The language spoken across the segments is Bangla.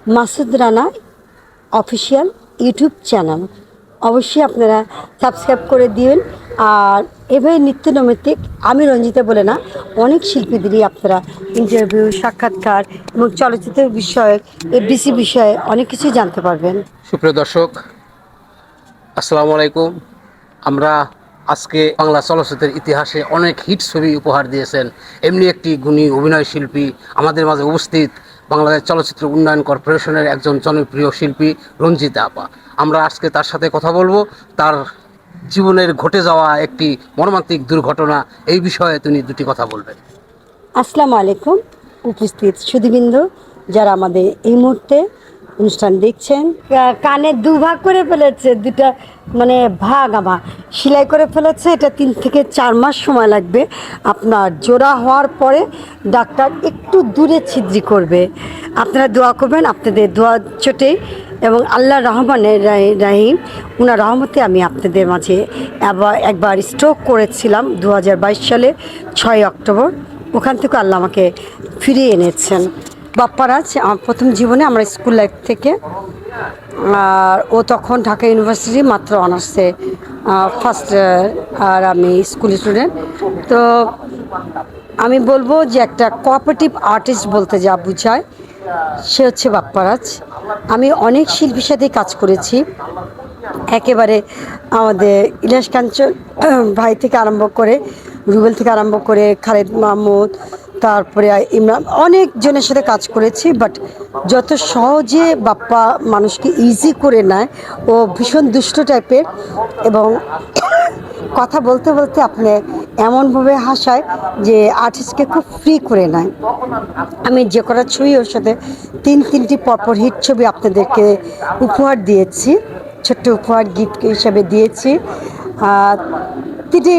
Masud Rana official YouTube channel অবশ্যই আপনারা সাবস্ক্রাইব করে দিন। আর এভাবে নিত্য নৈমিত্তিক আমি রঞ্জিতা বলে না, অনেক শিল্পীদেরই আপনারা ইন্টারভিউ, সাক্ষাৎকার এবং চলচ্চিত্র বিষয়ে, এফডিসি বিষয়ে অনেক কিছুই জানতে পারবেন। সুপ্রিয় দর্শক, আসসালামু আলাইকুম। আমরা আজকে বাংলা চলচ্চিত্রের ইতিহাসে অনেক হিট ছবি উপহার দিয়েছেন এমনি একটি গুণী অভিনয় শিল্পী আমাদের মাঝে উপস্থিত, বাংলাদেশ চলচ্চিত্র উন্নয়ন কর্পোরেশনের একজন জনপ্রিয় শিল্পী রঞ্জিতা আপা। আমরা আজকে তার সাথে কথা বলবো। তার জীবনের ঘটে যাওয়া একটি মর্মান্তিক দুর্ঘটনা, এই বিষয়ে তিনি দুটি কথা বলবেন। আসসালামু আলাইকুম উপস্থিত সুধীবৃন্দ, যারা আমাদের এই মুহূর্তে অনুষ্ঠান দেখছেন। কানে দুভাগ করে ফেলেছে, দুটা মানে ভাগ আমার সেলাই করে ফেলেছে। এটা 3 থেকে 4 মাস সময় লাগবে। আপনার জোড়া হওয়ার পরে ডাক্তার একটু দূরে ছিদ্রি করবে। আপনারা দোয়া করবেন, আপনাদের দোয়া চোটে এবং আল্লাহ রহমানের রাহিম উনার রহমতে আমি আপনাদের মাঝে একবার স্ট্রোক করেছিলাম 2022 সালে 6 অক্টোবর। ওখান থেকে আল্লাহ আমাকে ফিরিয়ে এনেছেন। বাপ্পারাজ আমার প্রথম জীবনে আমরা স্কুল লাইফ থেকে, আর ও তখন ঢাকা ইউনিভার্সিটি মাত্র অনার্সে ফার্স্ট, আর আমি স্কুল স্টুডেন্ট। তো আমি বলবো যে একটা কোঅপারেটিভ আর্টিস্ট বলতে যা বোঝায় সে হচ্ছে বাপ্পারাজ। আমি অনেক শিল্পীর সাথেই কাজ করেছি, একেবারে আমাদের ইলিয়াস কাঞ্চন ভাই থেকে আরম্ভ করে, রুবেল থেকে আরম্ভ করে খালেদ মাহমুদ, তারপরে ইমরান, অনেকজনের সাথে কাজ করেছি। বাট যত সহজে বাপ্পা মানুষকে ইজি করে নেয়, ও ভীষণ দুষ্ট টাইপের এবং কথা বলতে বলতে আপনি এমনভাবে হাসায় যে আর্টিস্টকে খুব ফ্রি করে নেয়। আমি যে কটা ছবি ওর সাথে 3টি পরপর হিট ছবি আপনাদেরকে উপহার দিয়েছি, ছোট্ট উপহার গিফট হিসাবে দিয়েছি। তিনটি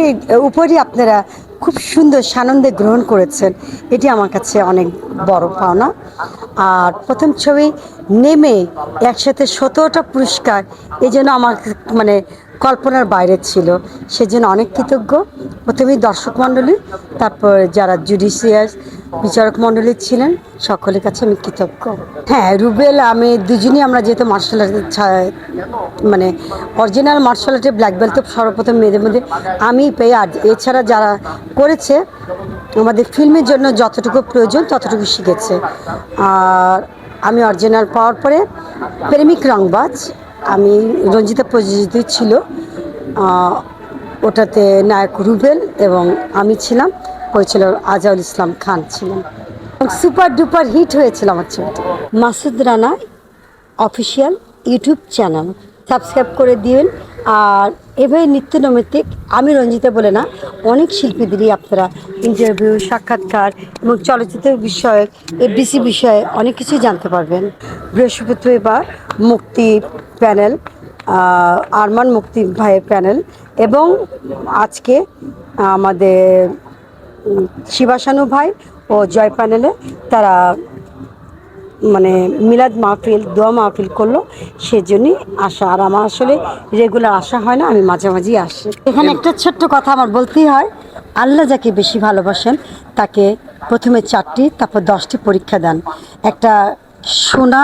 উপহারই আপনারা খুব সুন্দর সানন্দে গ্রহণ করেছেন, এটি আমার কাছে অনেক বড় পাওনা। আর প্রথম ছবি নেমে একসাথে 17টা পুরস্কার, এই জন্য আমার মানে কল্পনার বাইরে ছিল, সেজন্য অনেক কৃতজ্ঞ। প্রথমেই দর্শক মণ্ডলী, তারপর যারা জুডিশিয়াল বিচারক মণ্ডলী ছিলেন, সকলের কাছে আমি কৃতজ্ঞ। হ্যাঁ, রুবেল আমি দুজনই, আমরা যেহেতু মার্শাল আর্টের মানে অরিজিনাল মার্শাল আর্টে ব্ল্যাক বেল্ট তো সর্বপ্রথম মেয়েদের মধ্যে আমি পেয়ে। আর এছাড়া যারা করেছে আমাদের ফিল্মের জন্য যতটুকু প্রয়োজন ততটুকু শিখেছে। আর আমি অরিজিনাল পাওয়ার পরে প্রেমিক রংবাজ, আমি রঞ্জিতা প্রযোজিত ছিল, ওটাতে নায়ক রুবেল এবং আমি ছিলাম, পরিচালক আজাউল ইসলাম খান ছিলেন। সুপার ডুপার হিট হয়েছিল আমার ছবিটা। Masud Rana official YouTube channel subscribe করে দিন। আর এভাবে নিত্য নৈমিত্তিক আমি রঞ্জিতা বলে না, অনেক শিল্পীদেরই আপনারা ইন্টারভিউ, সাক্ষাৎকার এবং চলচ্চিত্র বিষয়ে, এফডিসি বিষয়ে অনেক কিছুই জানতে পারবেন। বৃহস্পতিবার মুক্তি প্যানেল, আরমান মুক্তি ভাইয়ের প্যানেল, এবং আজকে আমাদের শিবাসানু ভাই ও জয় প্যানেলে তারা মানে মিলাদ মাহফিল, দোয়া মাহফিল করলো, সেজন্যই আসা। আর আমার আসলে রেগুলার আসা হয় না, আমি মাঝে মাঝেই আসি। এখানে একটা ছোট্ট কথা আমার বলতেই হয়, আল্লাহ যাকে বেশি ভালোবাসেন তাকে প্রথমে 4টি তারপর 10টি পরীক্ষা দেন। একটা সোনা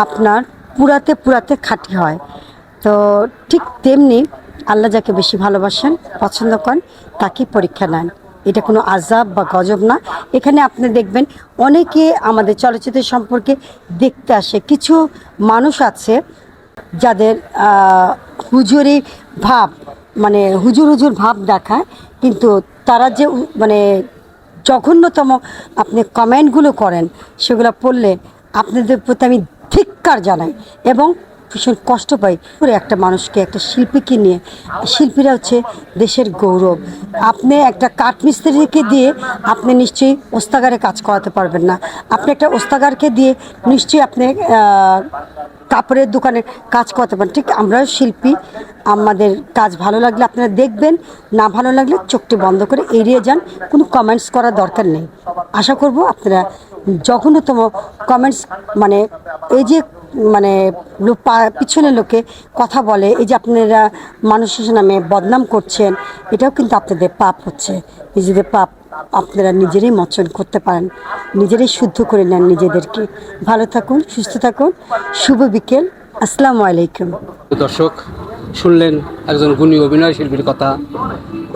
আপনার পুরাতে পুরাতে খাঁটি হয়, তো ঠিক তেমনি আল্লাহ যাকে বেশি ভালোবাসেন, পছন্দ করেন, তাকেই পরীক্ষা নেন। এটা কোনো আজাব বা গজব না। এখানে আপনি দেখবেন অনেকে আমাদের চলচ্চিত্র সম্পর্কে দেখতে আসে। কিছু মানুষ আছে যাদের হুজুরি ভাব, মানে হুজুর হুজুর ভাব দেখায়, কিন্তু তারা যে মানে জঘন্যতম আপনি কমেন্টগুলো করেন, সেগুলো পড়লে আপনাদের প্রতি আমি ধিক্কার জানাই এবং ভীষণ কষ্ট পাই। করে একটা মানুষকে, একটা শিল্পীকে নিয়ে, শিল্পীরা হচ্ছে দেশের গৌরব। আপনি একটা কাঠমিস্ত্রিকে দিয়ে আপনি নিশ্চয়ই ওস্তাগারে কাজ করাতে পারবেন না। আপনি একটা ওস্তাগারকে দিয়ে নিশ্চয়ই আপনি কাপড়ের দোকানে কাজ করতে পারেন। ঠিক আমরাও শিল্পী, আমাদের কাজ ভালো লাগলে আপনারা দেখবেন, না ভালো লাগলে চোখটি বন্ধ করে এড়িয়ে যান, কোনো কমেন্টস করার দরকার নেই। আশা করব আপনারা জঘন্যতম কমেন্টস, মানে এই যে মানে পিছনের লোকে কথা বলে, এই যে আপনারা মানুষের নামে বদনাম করছেন, এটাও কিন্তু আপনাদের পাপ হচ্ছে, নিজেদের পাপ আপনারা নিজেরাই মোচন করতে পারেন, নিজেরাই শুদ্ধ করে নেন নিজেদেরকে। ভালো থাকুন, সুস্থ থাকুন। শুভ বিকেল। আসসালামু আলাইকুম। দর্শক, শুনলেন একজন গুণী অভিনয় শিল্পীর কথা।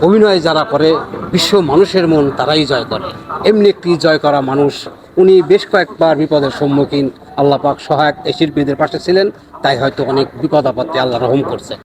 অভিনয় যারা করে বিশ্ব মানুষের মন তারাই জয় করে। এমনি একটি জয় করা মানুষ উনি। বেশ কয়েকবার বিপদের সম্মুখীন, আল্লাহ পাক সহায়ক এই শিল্পীদের পাশে ছিলেন, তাই হয়তো অনেক বিপদ আপদে আল্লাহ রহম করছে।